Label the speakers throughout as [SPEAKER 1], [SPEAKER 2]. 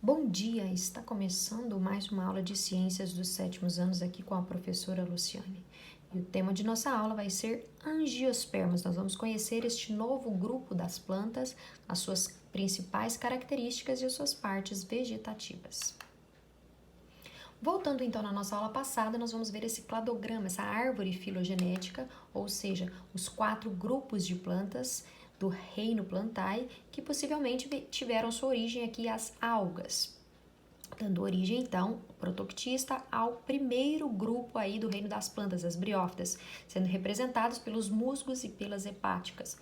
[SPEAKER 1] Bom dia, está começando mais uma aula de ciências dos sétimos anos aqui com a professora Luciane. E o tema de nossa aula vai ser angiospermas. Nós vamos conhecer este novo grupo das plantas, as suas principais características e as suas partes vegetativas. Voltando então na nossa aula passada, nós vamos ver esse cladograma, essa árvore filogenética, ou seja, os 4 grupos de plantas do reino Plantae, que possivelmente tiveram sua origem aqui as algas, dando origem então, protoctista, ao primeiro grupo aí do reino das plantas, as briófitas, sendo representados pelos musgos e pelas hepáticas.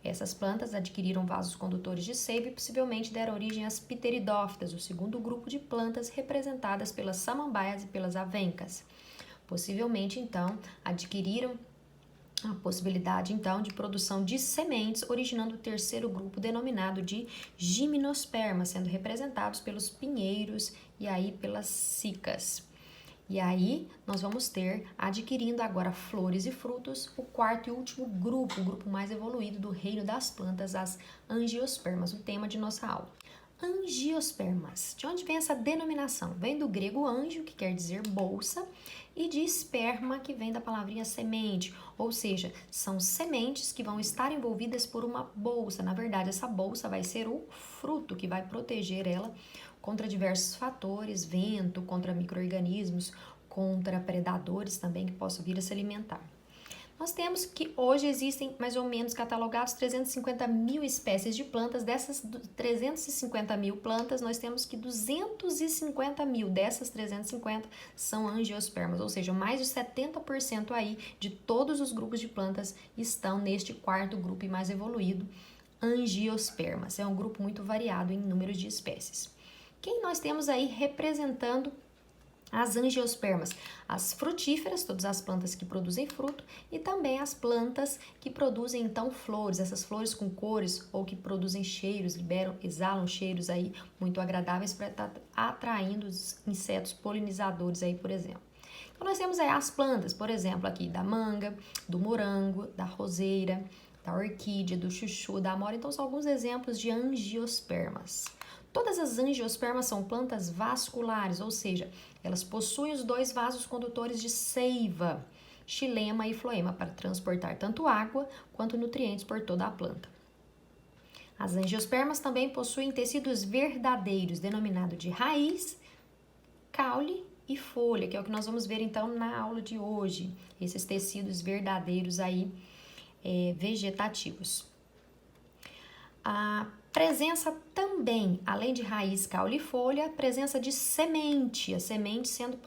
[SPEAKER 1] Essas plantas adquiriram vasos condutores de seiva e possivelmente deram origem às pteridófitas, o segundo grupo de plantas representadas pelas samambaias e pelas avencas. Possivelmente, então, adquiriram a possibilidade, então, de produção de sementes, originando o terceiro grupo denominado de gimnospermas, sendo representados pelos pinheiros e aí pelas cicas. E aí, nós vamos ter, adquirindo agora flores e frutos, o quarto e último grupo, o grupo mais evoluído do reino das plantas, as angiospermas, o tema de nossa aula. Angiospermas. De onde vem essa denominação? Vem do grego anjo, que quer dizer bolsa, e de esperma, que vem da palavrinha semente, ou seja, são sementes que vão estar envolvidas por uma bolsa. Na verdade, essa bolsa vai ser o fruto que vai proteger ela contra diversos fatores, vento, contra micro-organismos, contra predadores também que possam vir a se alimentar. Nós temos que hoje existem mais ou menos catalogados 350 mil espécies de plantas. Dessas 350 mil plantas, nós temos que 250 mil dessas 350 são angiospermas, ou seja, mais de 70% aí de todos os grupos de plantas estão neste quarto grupo e mais evoluído, angiospermas. É um grupo muito variado em número de espécies. Quem nós temos aí representando as angiospermas? As frutíferas, todas as plantas que produzem fruto, e também as plantas que produzem então flores, essas flores com cores ou que produzem cheiros, exalam cheiros aí muito agradáveis para estar atraindo os insetos polinizadores aí, por exemplo. Então nós temos aí as plantas, por exemplo, aqui da manga, do morango, da roseira, da orquídea, do chuchu, da amora. Então são alguns exemplos de angiospermas. Todas as angiospermas são plantas vasculares, ou seja, elas possuem os 2 vasos condutores de seiva, xilema e floema, para transportar tanto água quanto nutrientes por toda a planta. As angiospermas também possuem tecidos verdadeiros, denominado de raiz, caule e folha, que é o que nós vamos ver então na aula de hoje, esses tecidos verdadeiros aí vegetativos. A presença também, além de raiz, caule e folha, presença de semente, as sementes sendo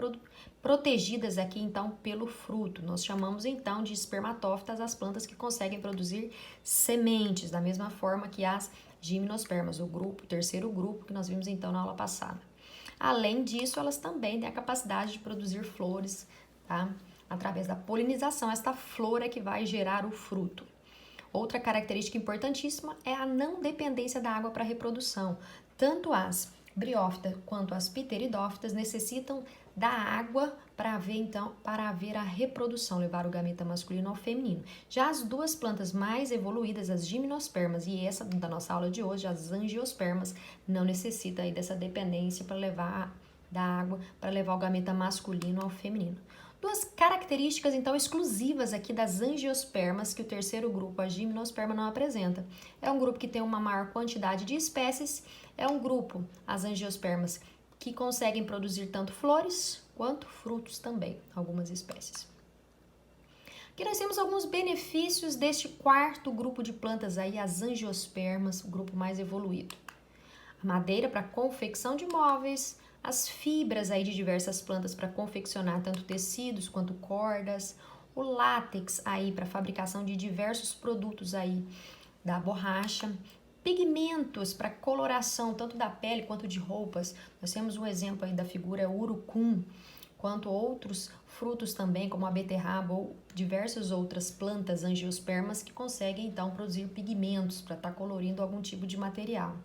[SPEAKER 1] protegidas aqui então pelo fruto. Nós chamamos então de espermatófitas as plantas que conseguem produzir sementes, da mesma forma que as gimnospermas, o terceiro grupo que nós vimos então na aula passada. Além disso, elas também têm a capacidade de produzir flores, tá? Através da polinização, esta flor é que vai gerar o fruto. Outra característica importantíssima é a não dependência da água para a reprodução. Tanto as briófitas quanto as pteridófitas necessitam da água para haver a reprodução, levar o gameta masculino ao feminino. Já as duas plantas mais evoluídas, as gimnospermas e essa da nossa aula de hoje, as angiospermas, não necessitam aí dessa dependência para levar da água para levar o gameta masculino ao feminino. Duas características, então, exclusivas aqui das angiospermas que o terceiro grupo, a gimnosperma, não apresenta. É um grupo que tem uma maior quantidade de espécies, é um grupo, as angiospermas, que conseguem produzir tanto flores quanto frutos também, algumas espécies. Aqui nós temos alguns benefícios deste quarto grupo de plantas aí, as angiospermas, o grupo mais evoluído. A madeira para confecção de móveis, as fibras aí de diversas plantas para confeccionar tanto tecidos quanto cordas, o látex aí para fabricação de diversos produtos aí da borracha, pigmentos para coloração tanto da pele quanto de roupas. Nós temos um exemplo aí da figura urucum, quanto outros frutos também, como a beterraba ou diversas outras plantas angiospermas que conseguem então produzir pigmentos para estar colorindo algum tipo de material.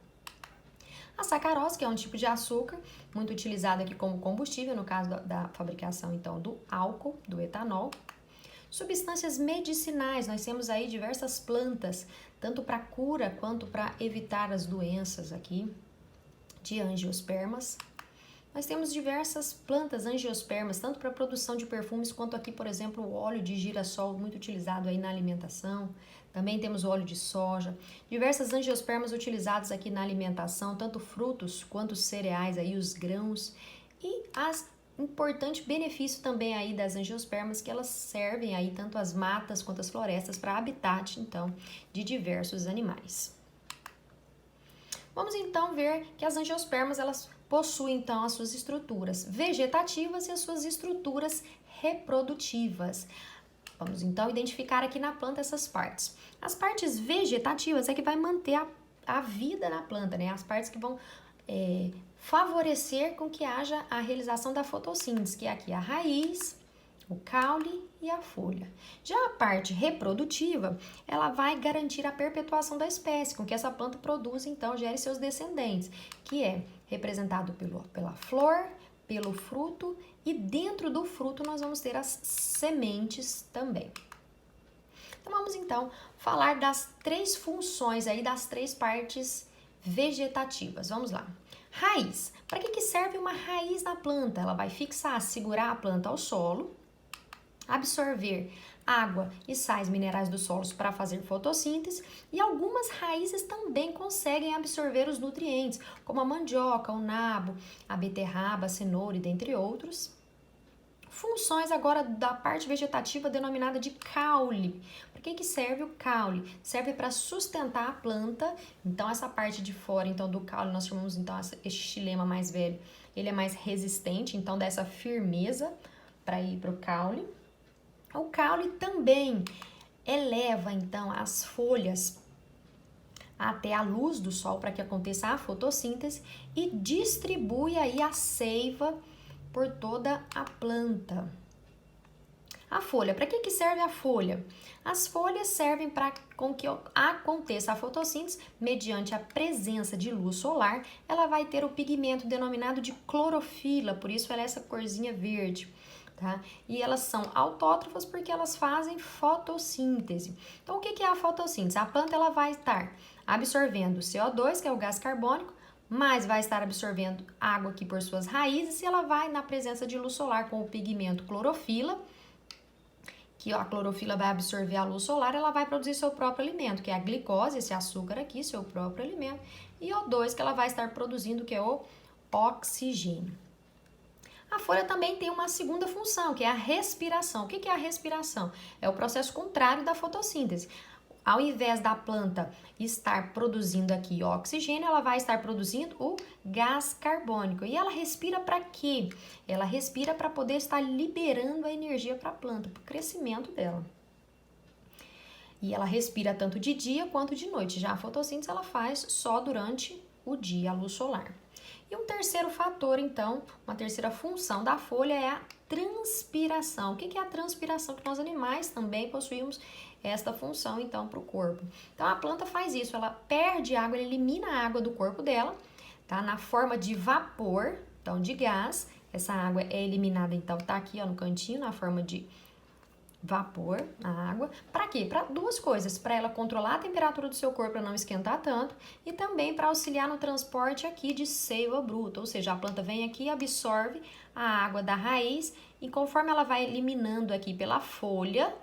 [SPEAKER 1] A sacarose, que é um tipo de açúcar muito utilizado aqui como combustível, no caso da fabricação então do álcool, do etanol. Substâncias medicinais, nós temos aí diversas plantas, tanto para cura quanto para evitar as doenças aqui. de angiospermas. Nós temos diversas plantas angiospermas, tanto para produção de perfumes, quanto aqui, por exemplo, o óleo de girassol, muito utilizado aí na alimentação. Também temos o óleo de soja. Diversas angiospermas utilizados aqui na alimentação, tanto frutos quanto cereais, aí os grãos. E as importante benefício também aí das angiospermas, que elas servem aí tanto as matas quanto as florestas para habitat, então, de diversos animais. Vamos então ver que as angiospermas, elas possuem então as suas estruturas vegetativas e as suas estruturas reprodutivas. Vamos então identificar aqui na planta essas partes. As partes vegetativas é que vai manter a vida na planta, né? As partes que vão favorecer com que haja a realização da fotossíntese, que é aqui a raiz, o caule e a folha. Já a parte reprodutiva, ela vai garantir a perpetuação da espécie, com que essa planta produza, então, gere seus descendentes, que é representado pela flor, pelo fruto, e dentro do fruto nós vamos ter as sementes também. Então, vamos então falar das três funções aí, das três partes vegetativas. Vamos lá. Raiz. Para que serve uma raiz na planta? Ela vai fixar, segurar a planta ao solo, absorver água e sais minerais dos solos para fazer fotossíntese, e algumas raízes também conseguem absorver os nutrientes, como a mandioca, o nabo, a beterraba, a cenoura, dentre outros. Funções agora da parte vegetativa denominada de caule. Para que serve o caule? Serve para sustentar a planta. Então essa parte de fora, então, do caule, nós chamamos então este xilema mais velho, ele é mais resistente, então dá essa firmeza para ir para o caule. O caule também eleva então as folhas até a luz do sol para que aconteça a fotossíntese e distribui aí a seiva por toda a planta. A folha, para que serve a folha? As folhas servem para com que aconteça a fotossíntese mediante a presença de luz solar. Ela vai ter o pigmento denominado de clorofila, por isso ela é essa corzinha verde, tá? E elas são autótrofas porque elas fazem fotossíntese. Então, o que é a fotossíntese? A planta ela vai estar absorvendo CO2, que é o gás carbônico, mas vai estar absorvendo água aqui por suas raízes, e ela vai, na presença de luz solar, com o pigmento clorofila, que a clorofila vai absorver a luz solar, ela vai produzir seu próprio alimento, que é a glicose, esse açúcar aqui, seu próprio alimento, e O2, que ela vai estar produzindo, que é o oxigênio. A folha também tem uma segunda função, que é a respiração. O que é a respiração? É o processo contrário da fotossíntese. Ao invés da planta estar produzindo aqui oxigênio, ela vai estar produzindo o gás carbônico. E ela respira para quê? Ela respira para poder estar liberando a energia para a planta, para o crescimento dela. E ela respira tanto de dia quanto de noite. Já a fotossíntese ela faz só durante o dia, a luz solar. E um terceiro fator, então, uma terceira função da folha é a transpiração. O que é a transpiração? Que nós animais também possuímos esta função, então, para o corpo. Então, a planta faz isso, ela perde água, ela elimina a água do corpo dela, tá? Na forma de vapor, então, de gás. Essa água é eliminada, então, tá aqui, ó, no cantinho, na forma de vapor, a água. Para quê? Para duas coisas, para ela controlar a temperatura do seu corpo para não esquentar tanto, e também para auxiliar no transporte aqui de seiva bruta, ou seja, a planta vem aqui e absorve a água da raiz, e conforme ela vai eliminando aqui pela folha,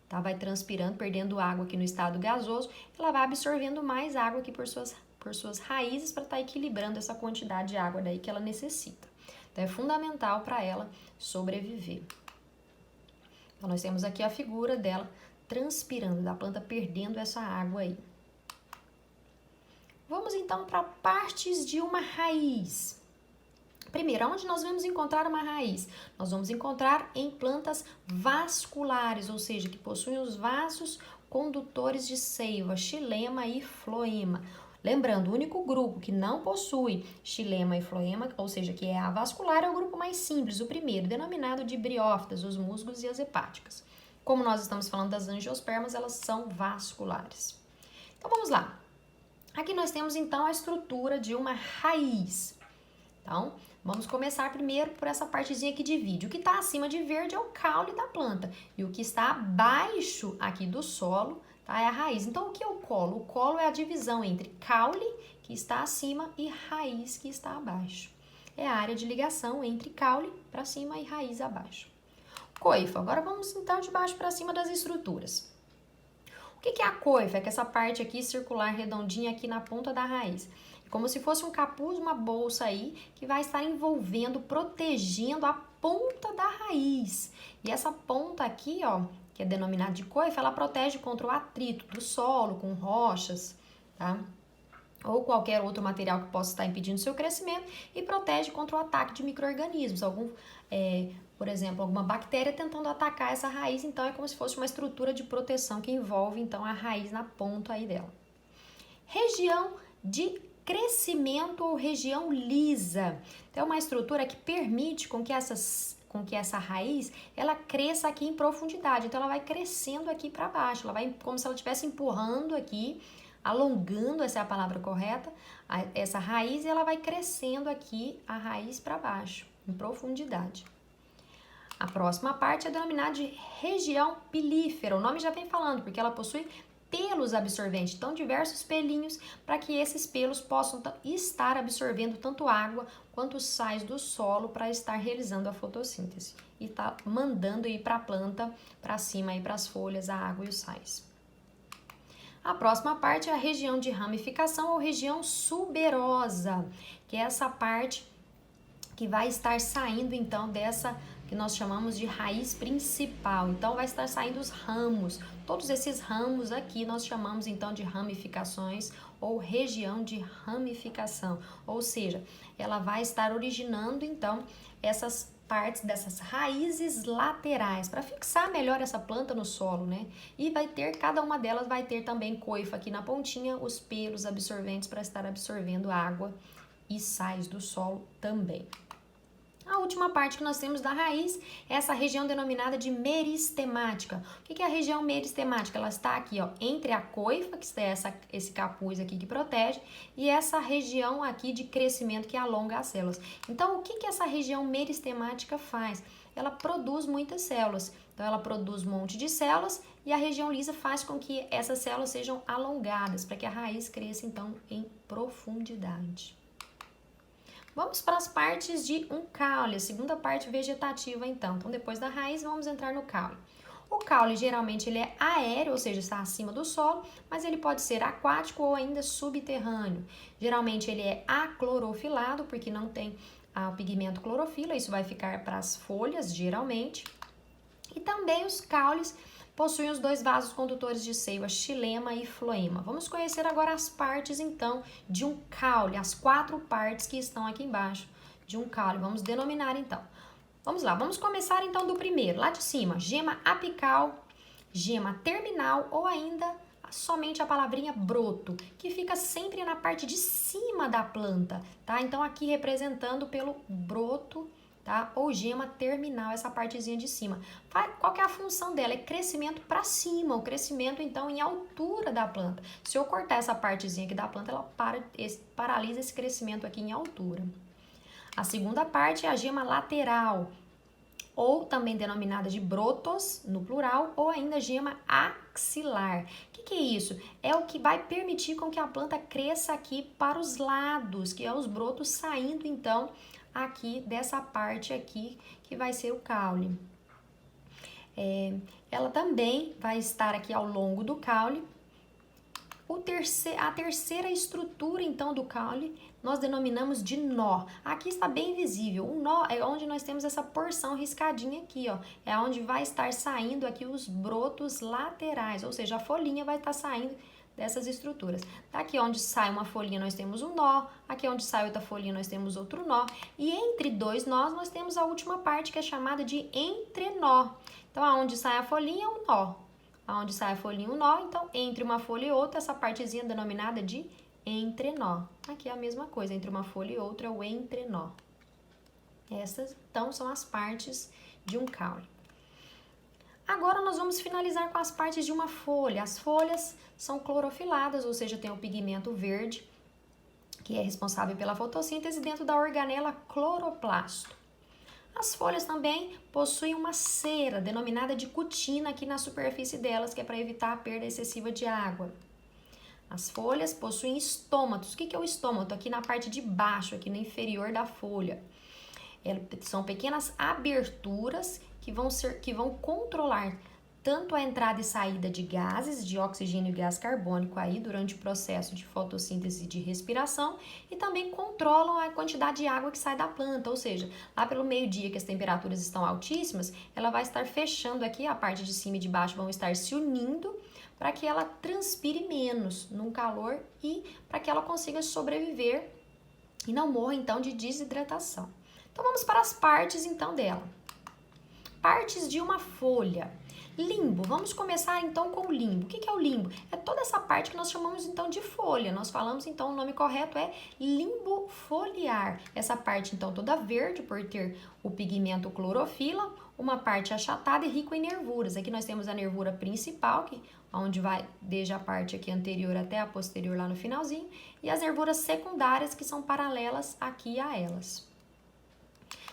[SPEAKER 1] tá? Vai transpirando, perdendo água aqui no estado gasoso, ela vai absorvendo mais água aqui por suas raízes para estar equilibrando essa quantidade de água daí que ela necessita. Então é fundamental para ela sobreviver. Então, nós temos aqui a figura dela transpirando, da planta perdendo essa água aí. Vamos então para partes de uma raiz. Primeiro, onde nós vamos encontrar uma raiz? Nós vamos encontrar em plantas vasculares, ou seja, que possuem os vasos condutores de seiva, xilema e floema. Lembrando, o único grupo que não possui xilema e floema, ou seja, que é avascular, é o grupo mais simples, o primeiro, denominado de briófitas, os musgos e as hepáticas. Como nós estamos falando das angiospermas, elas são vasculares. Então, vamos lá. Aqui nós temos, então, a estrutura de uma raiz. Então, vamos começar primeiro por essa partezinha que divide. O que está acima de verde é o caule da planta, e o que está abaixo aqui do solo, tá, é a raiz. Então, o que é o colo? O colo é a divisão entre caule que está acima, e raiz, que está abaixo. É a área de ligação entre caule para cima e raiz abaixo. Coifo. Agora vamos então de baixo para cima das estruturas. O que é a coifa? É que essa parte aqui circular redondinha aqui na ponta da raiz. É como se fosse um capuz, uma bolsa aí, que vai estar envolvendo, protegendo a ponta da raiz. E essa ponta aqui, ó, que é denominada de coifa, ela protege contra o atrito do solo, com rochas, tá? Ou qualquer outro material que possa estar impedindo o seu crescimento, e protege contra o ataque de micro-organismos, por exemplo, alguma bactéria tentando atacar essa raiz. Então é como se fosse uma estrutura de proteção que envolve então a raiz na ponta aí dela. Região de crescimento ou região lisa. Então é uma estrutura que permite com que essa raiz ela cresça aqui em profundidade. Então ela vai crescendo aqui para baixo, ela vai como se ela estivesse empurrando aqui, alongando, essa é a palavra correta, essa raiz, e ela vai crescendo aqui a raiz para baixo, em profundidade. A próxima parte é denominada de região pilífera. O nome já vem falando, porque ela possui pelos absorventes, então diversos pelinhos, para que esses pelos possam estar absorvendo tanto água quanto sais do solo para estar realizando a fotossíntese e tá mandando ir para a planta, para cima, para as folhas, a água e os sais. A próxima parte é a região de ramificação ou região suberosa, que é essa parte que vai estar saindo então dessa que nós chamamos de raiz principal. Então vai estar saindo os ramos. Todos esses ramos aqui nós chamamos então de ramificações ou região de ramificação. Ou seja, ela vai estar originando então essas partes dessas raízes laterais para fixar melhor essa planta no solo, né? E vai ter, cada uma delas vai ter também coifa aqui na pontinha, os pelos absorventes para estar absorvendo água e sais do solo também. A última parte que nós temos da raiz é essa região denominada de meristemática. O que é a região meristemática? Ela está aqui, ó, entre a coifa, que é esse capuz aqui que protege, e essa região aqui de crescimento que alonga as células. Então, o que essa região meristemática faz? Ela produz muitas células. Então, ela produz um monte de células e a região lisa faz com que essas células sejam alongadas, para que a raiz cresça, então, em profundidade. Vamos para as partes de um caule, a segunda parte vegetativa então. Então, depois da raiz, vamos entrar no caule. O caule, geralmente, ele é aéreo, ou seja, está acima do solo, mas ele pode ser aquático ou ainda subterrâneo. Geralmente, ele é aclorofilado, porque não tem o pigmento clorofila, isso vai ficar para as folhas, geralmente. E também os caules possuem os dois vasos condutores de seiva, xilema e floema. Vamos conhecer agora as partes, então, de um caule, as 4 partes que estão aqui embaixo de um caule. Vamos denominar, então. Vamos lá, vamos começar, então, do primeiro, lá de cima, gema apical, gema terminal ou ainda somente a palavrinha broto, que fica sempre na parte de cima da planta, tá? Então, aqui representando pelo broto, tá? Ou gema terminal, essa partezinha de cima. Qual que é a função dela? É crescimento para cima, o crescimento então em altura da planta. Se eu cortar essa partezinha aqui da planta, ela paralisa esse crescimento aqui em altura. A segunda parte é a gema lateral, ou também denominada de brotos, no plural, ou ainda gema axilar. O que é isso? É o que vai permitir com que a planta cresça aqui para os lados, que é os brotos saindo então aqui dessa parte aqui que vai ser o caule. Ela também vai estar aqui ao longo do caule. A terceira estrutura então do caule nós denominamos de nó. Aqui está bem visível. O nó é onde nós temos essa porção riscadinha aqui, ó. É onde vai estar saindo aqui os brotos laterais, ou seja, a folhinha vai estar saindo dessas estruturas. Daqui onde sai uma folhinha nós temos um nó, aqui onde sai outra folhinha nós temos outro nó, e entre dois nós nós temos a última parte que é chamada de entrenó. Então, aonde sai a folhinha, um nó. Aonde sai a folhinha, um nó. Então, entre uma folha e outra, essa partezinha denominada de entrenó. Aqui é a mesma coisa, entre uma folha e outra é o entrenó. Essas, então, são as partes de um caule. Agora nós vamos finalizar com as partes de uma folha. As folhas são clorofiladas, ou seja, tem o pigmento verde, que é responsável pela fotossíntese dentro da organela cloroplasto. As folhas também possuem uma cera, denominada de cutina, aqui na superfície delas, que é para evitar a perda excessiva de água. As folhas possuem estômatos. O que é o estômato? Aqui na parte de baixo, aqui no inferior da folha. São pequenas aberturas que vão controlar tanto a entrada e saída de gases, de oxigênio e gás carbônico aí durante o processo de fotossíntese e de respiração, e também controlam a quantidade de água que sai da planta, ou seja, lá pelo meio-dia que as temperaturas estão altíssimas, ela vai estar fechando aqui, a parte de cima e de baixo vão estar se unindo para que ela transpire menos num calor e para que ela consiga sobreviver e não morra então de desidratação. Então vamos para as partes então dela. Partes de uma folha. Limbo, vamos começar então com o limbo. O que é o limbo? É toda essa parte que nós chamamos então de folha. Nós falamos então, o nome correto é limbo foliar. Essa parte então toda verde por ter o pigmento clorofila, uma parte achatada e rico em nervuras. Aqui nós temos a nervura principal, onde vai desde a parte aqui anterior até a posterior lá no finalzinho, e as nervuras secundárias que são paralelas aqui a elas.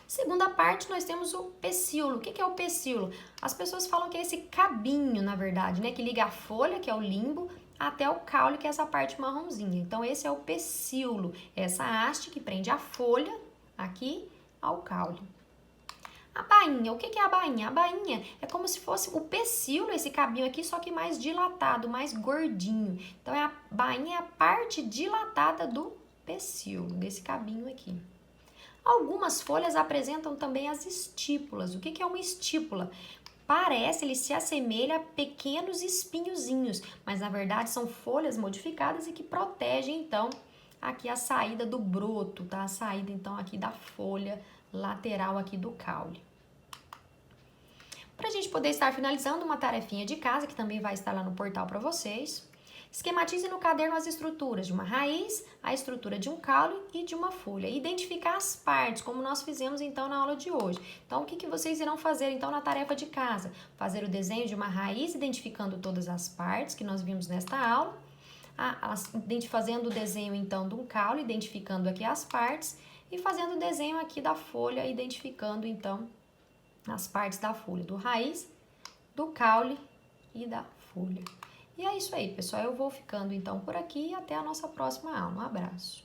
[SPEAKER 1] Segunda parte, nós temos o pecíolo. O que é o pecíolo? As pessoas falam que é esse cabinho, na verdade, né? Que liga a folha, que é o limbo, até o caule, que é essa parte marronzinha. Então, esse é o pecíolo. Essa haste que prende a folha aqui ao caule. A bainha, o que é a bainha? A bainha é como se fosse o pecíolo, esse cabinho aqui, só que mais dilatado, mais gordinho. Então, a bainha é a parte dilatada do pecíolo, desse cabinho aqui. Algumas folhas apresentam também as estípulas. O que é uma estípula? Ele se assemelha a pequenos espinhozinhos, mas na verdade são folhas modificadas e que protegem então aqui a saída do broto, tá? A saída então aqui da folha lateral aqui do caule. Para a gente poder estar finalizando uma tarefinha de casa, que também vai estar lá no portal para vocês, esquematize no caderno as estruturas de uma raiz, a estrutura de um caule e de uma folha. Identificar as partes, como nós fizemos então na aula de hoje. Então, o que vocês irão fazer então na tarefa de casa? Fazer o desenho de uma raiz, identificando todas as partes que nós vimos nesta aula. Fazendo o desenho então de um caule, identificando aqui as partes. E fazendo o desenho aqui da folha, identificando então as partes da folha, do raiz, do caule e da folha. E é isso aí, pessoal. Eu vou ficando então por aqui e até a nossa próxima aula. Um abraço.